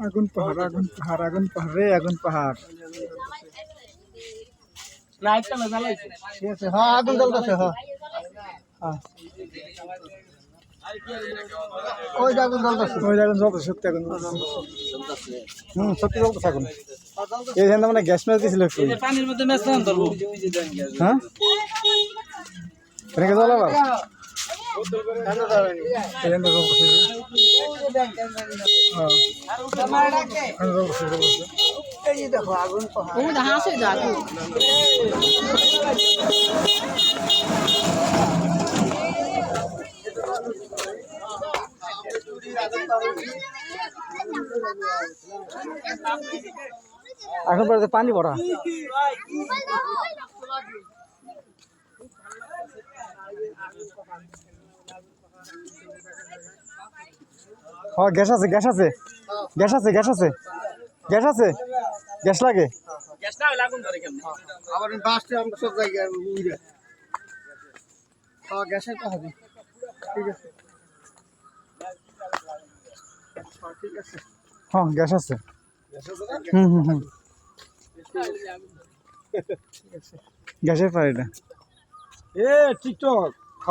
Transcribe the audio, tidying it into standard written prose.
আগুন পাহাড় আগুন পাহাড় আগুন পাহাড় রে আগুন পাহাড় ঠিক আছে হ্যাঁ আগুন জ্বলতেছে হ্যাঁ ওই আগুন জ্বলতেছে সত্যি আগুন সত্যি জ্বলতেছে আগুন এই ধান মানে গ্যাস ম্যাচ দিয়েছিল একটু পানির মধ্যে ম্যাচ না ধরবো হ্যাঁ এখানে জ্বলাবার দেখো আগুন এখন পরে পানি ভরা হ্যাঁ গ্যাস আছে গ্যাস আছে গ্যাস আছে গ্যাস আছে গ্যাস আছে গ্যাস লাগে আবার বাসটা আমরা সব জায়গায় উড়ে হ্যাঁ গ্যাসের তো হবে ঠিক আছে ঠিক আছে হ্যাঁ গ্যাস আছে গ্যাসের পার এটা এ টিকটক